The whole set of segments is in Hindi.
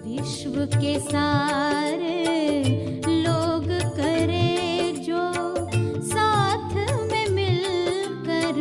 विश्व के सारे लोग करे जो साथ में मिलकर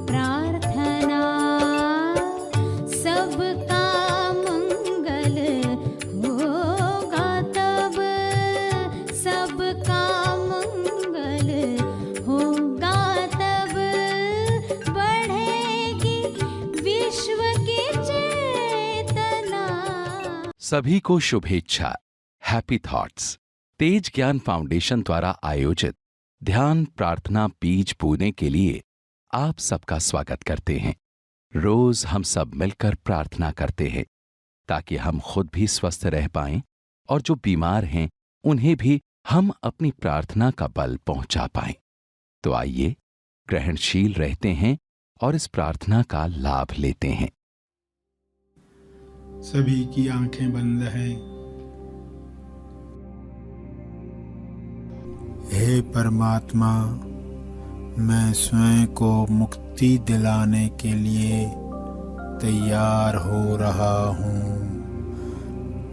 प्रार्थना, सबका मंगल होगा तब, सबका मंगल होगा तब, बढ़ेगी विश्व की चेतना। सभी को शुभेच्छा। हैप्पी थॉट्स तेज ज्ञान फाउंडेशन द्वारा आयोजित ध्यान प्रार्थना बीज बोने के लिए आप सबका स्वागत करते हैं। रोज हम सब मिलकर प्रार्थना करते हैं ताकि हम खुद भी स्वस्थ रह पाएं और जो बीमार हैं उन्हें भी हम अपनी प्रार्थना का बल पहुंचा पाएं। तो आइए ग्रहणशील रहते हैं और इस प्रार्थना का लाभ लेते हैं। सभी की आंखें बंद हैं। हे परमात्मा, मैं स्वयं को मुक्ति दिलाने के लिए तैयार हो रहा हूँ,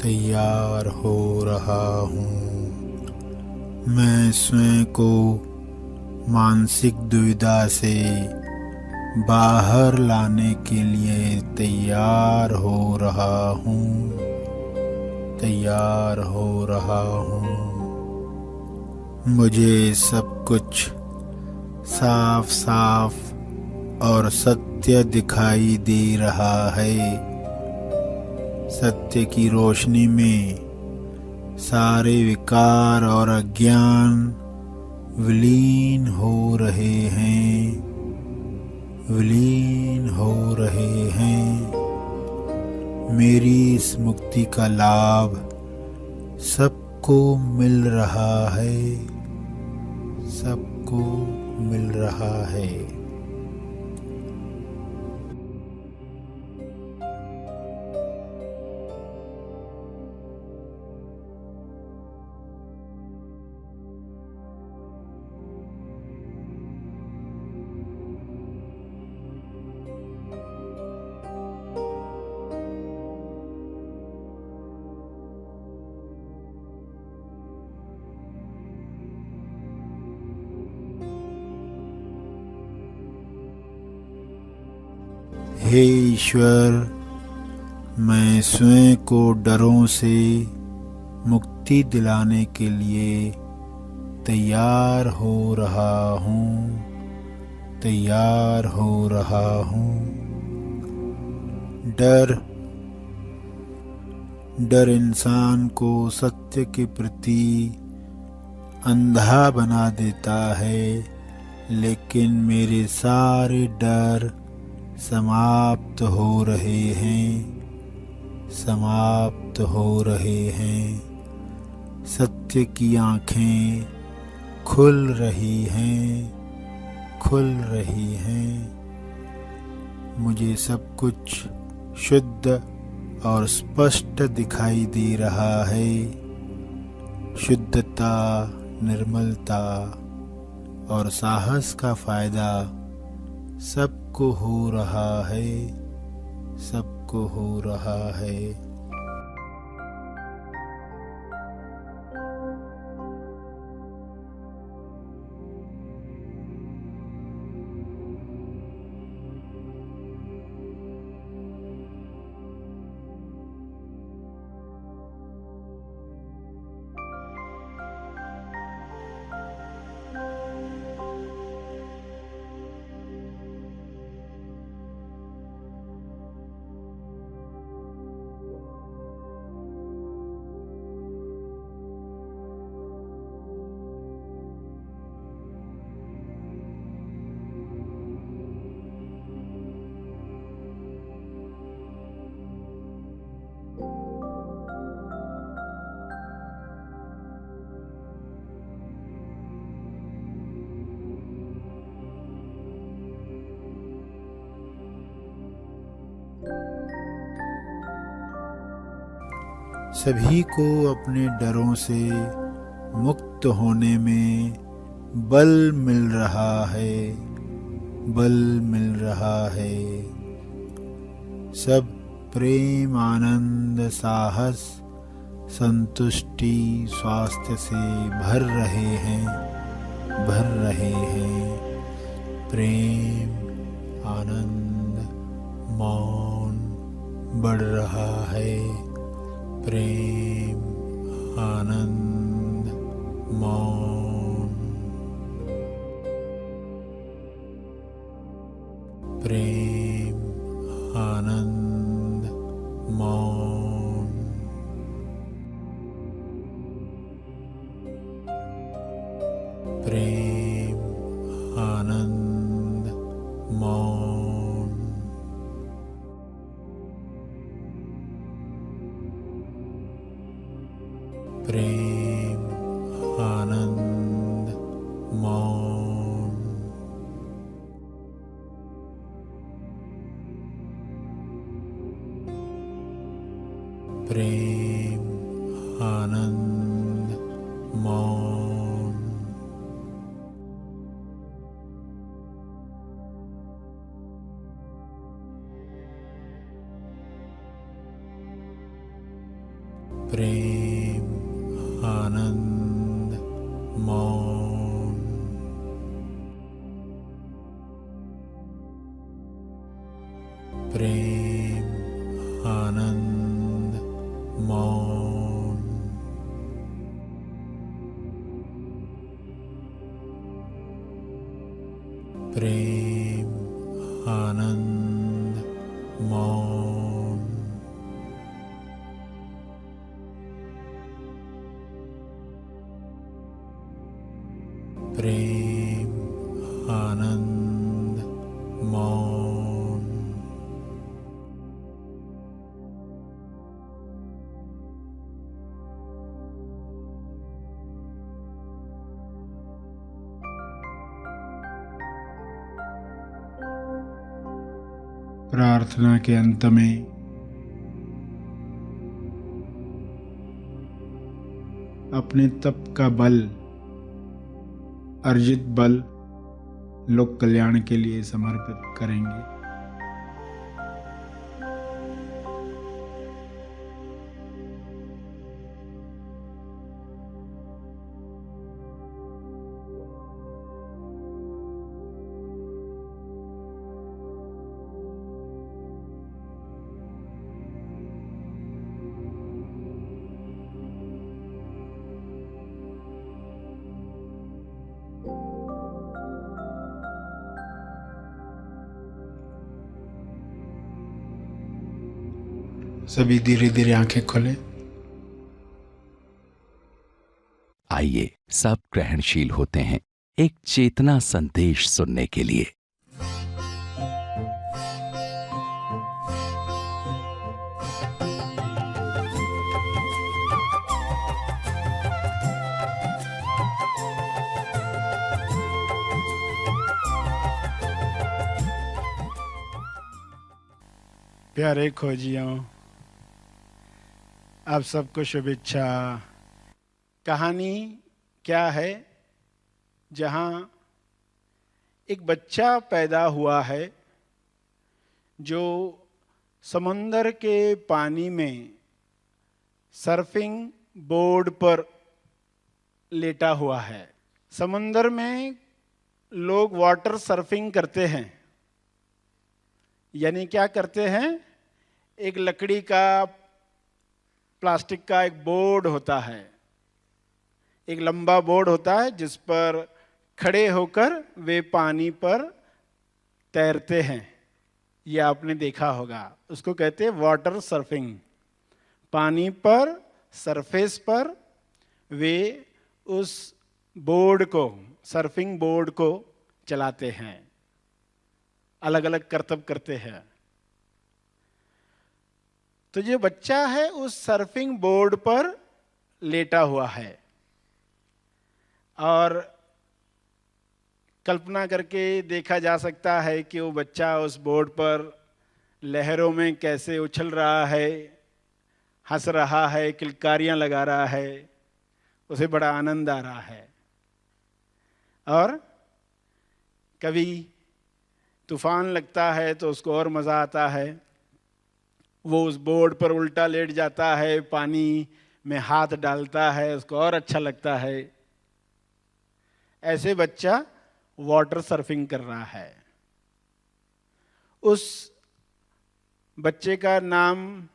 तैयार हो रहा हूँ। मैं स्वयं को मानसिक दुविधा से बाहर लाने के लिए तैयार हो रहा हूँ, तैयार हो रहा हूँ। मुझे सब कुछ साफ साफ और सत्य दिखाई दे रहा है। सत्य की रोशनी में सारे विकार और अज्ञान विलीन हो रहे हैं, विलीन हो रहे हैं। मेरी इस मुक्ति का लाभ सबको मिल रहा है, सबको मिल रहा है। हे ईश्वर, मैं स्वयं को डरों से मुक्ति दिलाने के लिए तैयार हो रहा हूँ, तैयार हो रहा हूँ। डर इंसान को सत्य के प्रति अंधा बना देता है, लेकिन मेरे सारे डर समाप्त हो रहे हैं, समाप्त हो रहे हैं। सत्य की आँखें खुल रही हैं, खुल रही हैं। मुझे सब कुछ शुद्ध और स्पष्ट दिखाई दे रहा है। शुद्धता, निर्मलता और साहस का फायदा सबको हो रहा है, सबको हो रहा है। सभी को अपने डरों से मुक्त होने में बल मिल रहा है, बल मिल रहा है। सब प्रेम, आनंद, साहस, संतुष्टि, स्वास्थ्य से भर रहे हैं, भर रहे हैं। प्रेम, आनंद, मौन बढ़ रहा है। प्रेम, आनंद, मौन। प्रेम, आनंद, मौन। प्रेम, आनंद, मौन। प्रेम, आनंद, मौन। प्रेम, आनंद, मौन। प्रेम, आनंद, मौन। प्रेम, आनंद, मौन। प्रेम, आनंद, मौन। प्रेम, आनंद, मौन। प्रार्थना के अंत में अपने तप का बल, अर्जित बल लोक कल्याण के लिए समर्पित करेंगे। सभी धीरे धीरे आंखें खोलें। आइए सब ग्रहणशील होते हैं एक चेतना संदेश सुनने के लिए। प्यारे खोजियों, आप सबको शुभेच्छा। कहानी क्या है? जहाँ एक बच्चा पैदा हुआ है जो समंदर के पानी में सर्फिंग बोर्ड पर लेटा हुआ है। समंदर में लोग वाटर सर्फिंग करते हैं, यानी क्या करते हैं? एक लकड़ी का, प्लास्टिक का एक बोर्ड होता है, एक लंबा बोर्ड होता है जिस पर खड़े होकर वे पानी पर तैरते हैं। ये आपने देखा होगा, उसको कहते हैं वाटर सर्फिंग। पानी पर, सरफेस पर वे उस बोर्ड को, सर्फिंग बोर्ड को चलाते हैं, अलग अलग करतब करते हैं। तो जो बच्चा है उस सर्फिंग बोर्ड पर लेटा हुआ है और कल्पना करके देखा जा सकता है कि वो बच्चा उस बोर्ड पर लहरों में कैसे उछल रहा है, हंस रहा है, किलकारियां लगा रहा है, उसे बड़ा आनंद आ रहा है। और कभी तूफान लगता है तो उसको और मज़ा आता है। वो उस बोर्ड पर उल्टा लेट जाता है, पानी में हाथ डालता है, उसको और अच्छा लगता है। ऐसे बच्चा वाटर सर्फिंग कर रहा है। उस बच्चे का नाम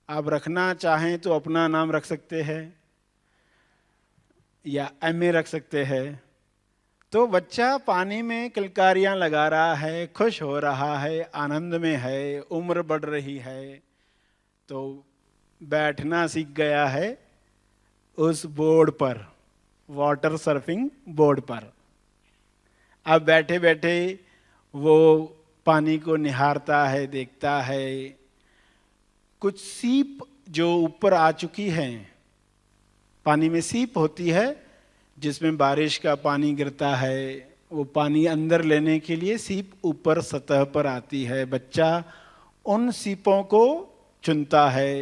आप रखना चाहें तो अपना नाम रख सकते हैं या एमए रख सकते हैं। तो बच्चा पानी में किलकारियां लगा रहा है, खुश हो रहा है, आनंद में है, उम्र बढ़ रही है, तो बैठना सीख गया है उस बोर्ड पर, वाटर सर्फिंग बोर्ड पर। अब बैठे बैठे वो पानी को निहारता है, देखता है। कुछ सीप जो ऊपर आ चुकी हैं, पानी में सीप होती है जिसमें बारिश का पानी गिरता है, वो पानी अंदर लेने के लिए सीप ऊपर सतह पर आती है। बच्चा उन सीपों को चुनता है।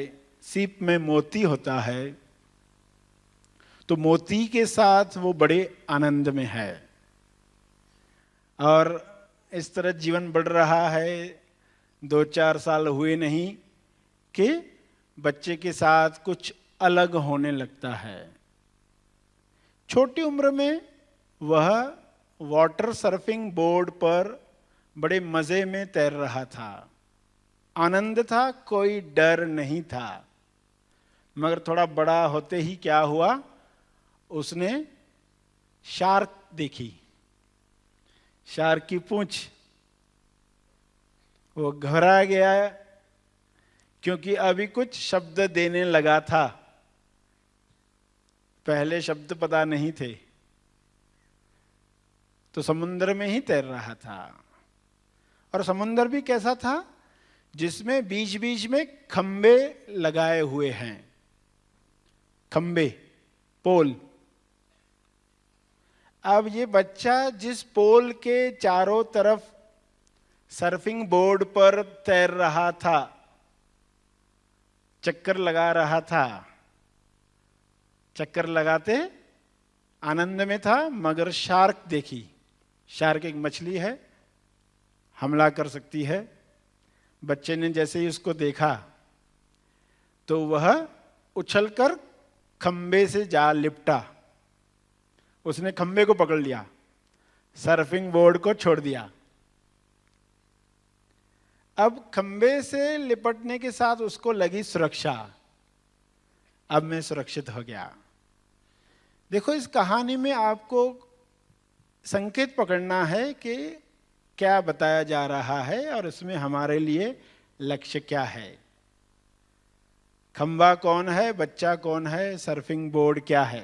सीप में मोती होता है, तो मोती के साथ वो बड़े आनंद में है। और इस तरह जीवन बढ़ रहा है। 2-4 साल हुए नहीं कि बच्चे के साथ कुछ अलग होने लगता है। छोटी उम्र में वह वाटर सर्फिंग बोर्ड पर बड़े मजे में तैर रहा था, आनंद था, कोई डर नहीं था। मगर थोड़ा बड़ा होते ही क्या हुआ, उसने शार्क देखी, शार्क की पूंछ। वो घबरा गया क्योंकि अभी कुछ शब्द देने लगा था, पहले शब्द पता नहीं थे। तो समुद्र में ही तैर रहा था। और समुद्र भी कैसा था, जिसमें बीच बीच में खंबे लगाए हुए हैं, खंबे, पोल। अब ये बच्चा जिस पोल के चारों तरफ सर्फिंग बोर्ड पर तैर रहा था, चक्कर लगा रहा था, चक्कर लगाते आनंद में था, मगर शार्क देखी। शार्क एक मछली है, हमला कर सकती है। बच्चे ने जैसे ही उसको देखा तो वह उछलकर खंबे से जा लिपटा। उसने खंबे को पकड़ लिया, सर्फिंग बोर्ड को छोड़ दिया। अब खंबे से लिपटने के साथ उसको लगी सुरक्षा, अब मैं सुरक्षित हो गया। देखो, इस कहानी में आपको संकेत पकड़ना है कि क्या बताया जा रहा है और इसमें हमारे लिए लक्ष्य क्या है। खंबा कौन है, बच्चा कौन है, सर्फिंग बोर्ड क्या है।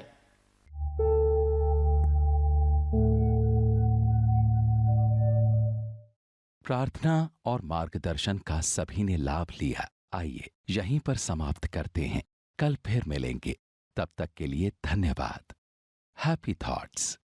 प्रार्थना और मार्गदर्शन का सभी ने लाभ लिया। आइए यहीं पर समाप्त करते हैं। कल फिर मिलेंगे। तब तक के लिए धन्यवाद। Happy thoughts.